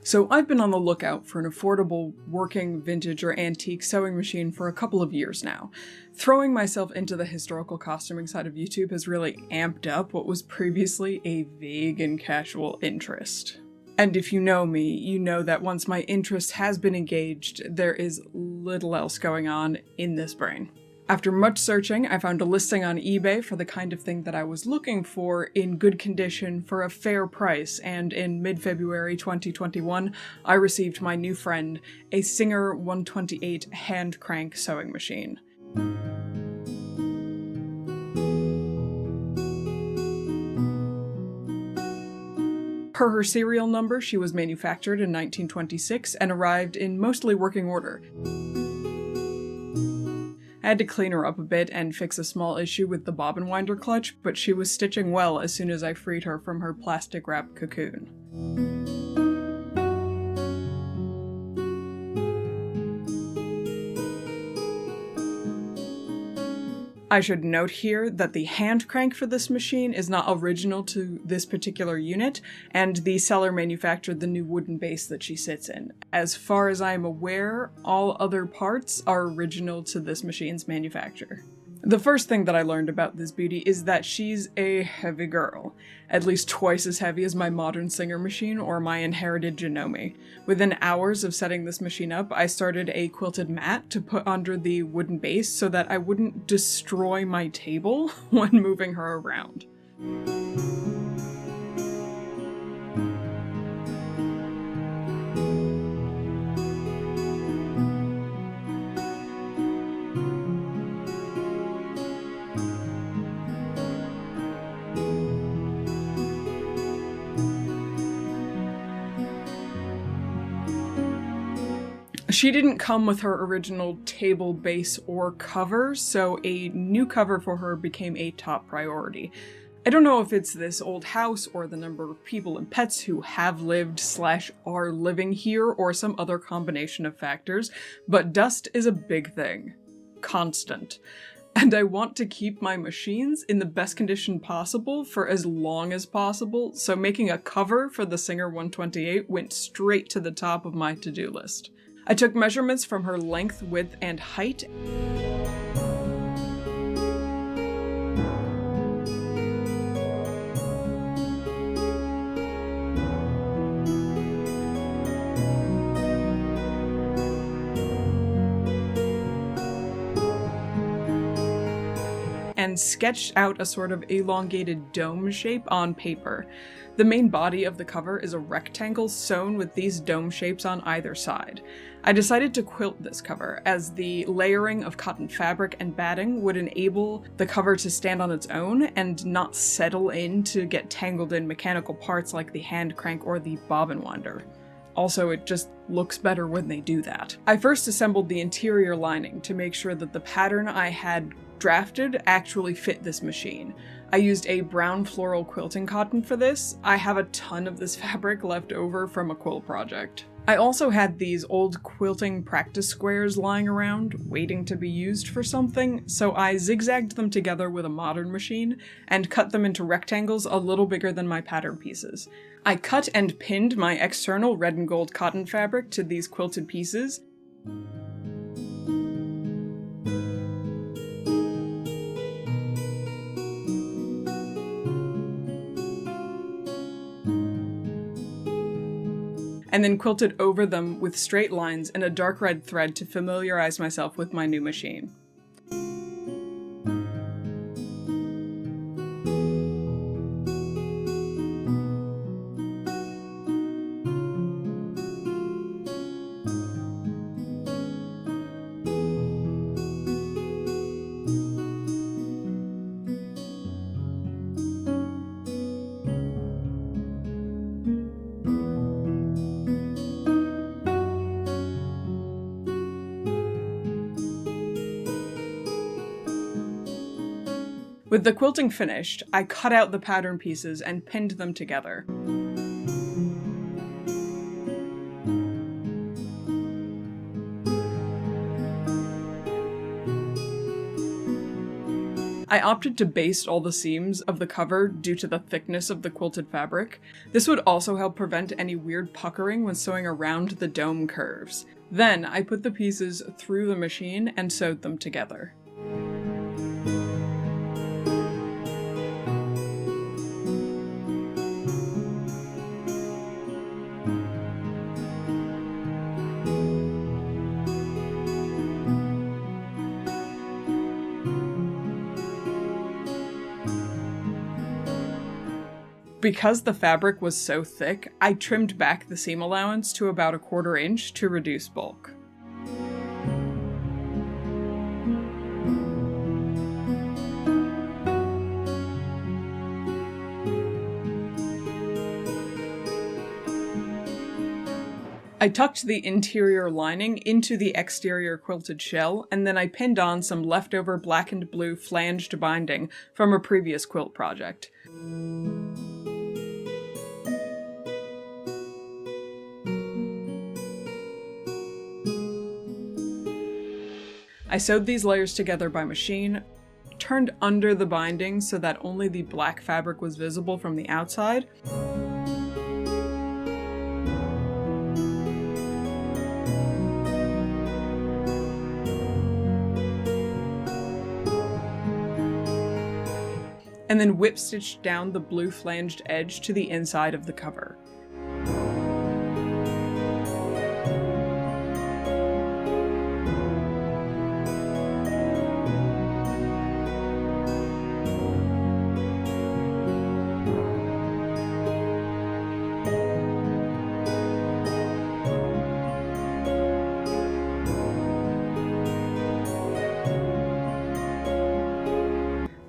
So I've been on the lookout for an affordable, working, vintage or antique sewing machine for a couple of years now. Throwing myself into the historical costuming side of YouTube has really amped up what was previously a vague and casual interest. And if you know me, you know that once my interest has been engaged, there is little else going on in this brain. After much searching, I found a listing on eBay for the kind of thing that I was looking for in good condition for a fair price, and in mid-February 2021, I received my new friend, a Singer 128 hand crank sewing machine. Per her serial number, she was manufactured in 1926 and arrived in mostly working order. I had to clean her up a bit and fix a small issue with the bobbin winder clutch, but she was stitching well as soon as I freed her from her plastic-wrapped cocoon. I should note here that the hand crank for this machine is not original to this particular unit, and the seller manufactured the new wooden base that she sits in. As far as I am aware, all other parts are original to this machine's manufacturer. The first thing that I learned about this beauty is that she's a heavy girl, at least twice as heavy as my modern Singer machine or my inherited Janome. Within hours of setting this machine up, I started a quilted mat to put under the wooden base so that I wouldn't destroy my table when moving her around. She didn't come with her original table base or cover, so a new cover for her became a top priority. I don't know if it's this old house or the number of people and pets who have lived/are living here or some other combination of factors, but dust is a big thing. Constant. And I want to keep my machines in the best condition possible for as long as possible, so making a cover for the Singer 128 went straight to the top of my to-do list. I took measurements from her length, width, and height. And sketched out a sort of elongated dome shape on paper. The main body of the cover is a rectangle sewn with these dome shapes on either side. I decided to quilt this cover, as the layering of cotton fabric and batting would enable the cover to stand on its own and not settle in to get tangled in mechanical parts like the hand crank or the bobbin winder. Also, it just looks better when they do that. I first assembled the interior lining to make sure that the pattern I had drafted actually fit this machine. I used a brown floral quilting cotton for this. I have a ton of this fabric left over from a quilt project. I also had these old quilting practice squares lying around, waiting to be used for something, so I zigzagged them together with a modern machine and cut them into rectangles a little bigger than my pattern pieces. I cut and pinned my external red and gold cotton fabric to these quilted pieces, and then quilted over them with straight lines and a dark red thread to familiarize myself with my new machine. With the quilting finished, I cut out the pattern pieces and pinned them together. I opted to baste all the seams of the cover due to the thickness of the quilted fabric. This would also help prevent any weird puckering when sewing around the dome curves. Then I put the pieces through the machine and sewed them together. Because the fabric was so thick, I trimmed back the seam allowance to about 1/4 inch to reduce bulk. I tucked the interior lining into the exterior quilted shell, and then I pinned on some leftover black and blue flanged binding from a previous quilt project. I sewed these layers together by machine, turned under the binding so that only the black fabric was visible from the outside, and then whip-stitched down the blue flanged edge to the inside of the cover.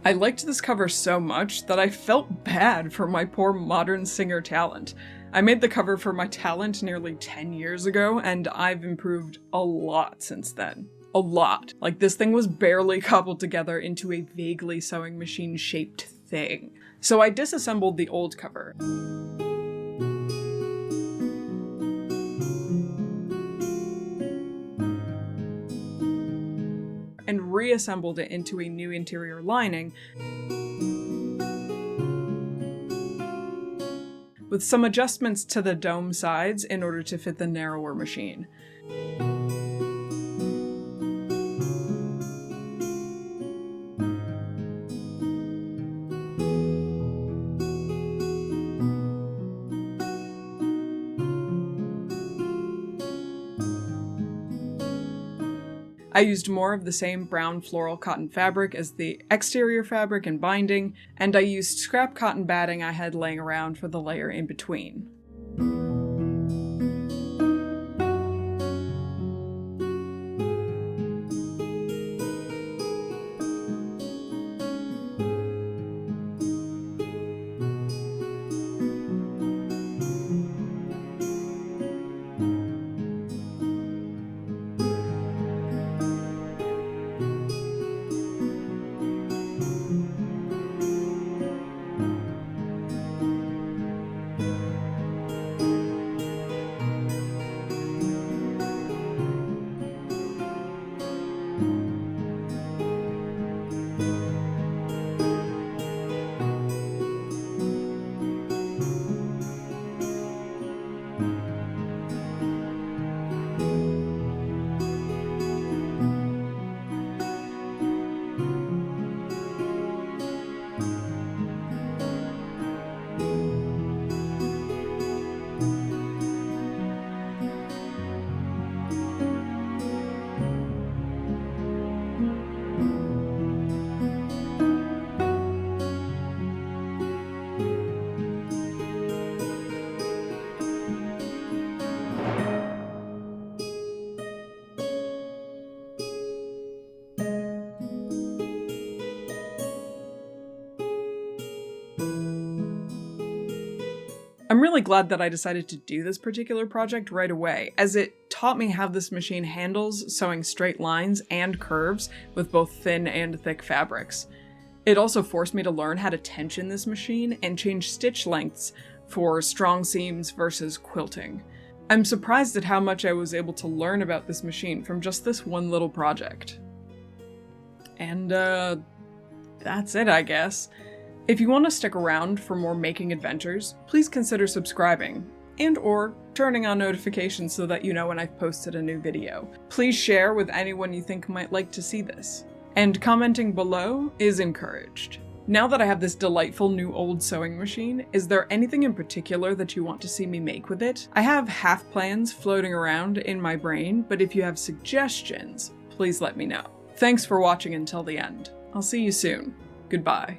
I liked this cover so much that I felt bad for my poor modern singer talent. I made the cover for my talent nearly 10 years ago, and I've improved a lot since then. A lot. Like, this thing was barely cobbled together into a vaguely sewing machine shaped thing. So I disassembled the old cover. And reassembled it into a new interior lining, with some adjustments to the dome sides in order to fit the narrower machine. I used more of the same brown floral cotton fabric as the exterior fabric and binding, and I used scrap cotton batting I had laying around for the layer in between. I'm really glad that I decided to do this particular project right away, as it taught me how this machine handles sewing straight lines and curves with both thin and thick fabrics. It also forced me to learn how to tension this machine and change stitch lengths for strong seams versus quilting. I'm surprised at how much I was able to learn about this machine from just this one little project. And, that's it, I guess. If you want to stick around for more making adventures, please consider subscribing, and/or turning on notifications so that you know when I've posted a new video. Please share with anyone you think might like to see this. And commenting below is encouraged. Now that I have this delightful new old sewing machine, is there anything in particular that you want to see me make with it? I have half plans floating around in my brain, but if you have suggestions, please let me know. Thanks for watching until the end. I'll see you soon. Goodbye.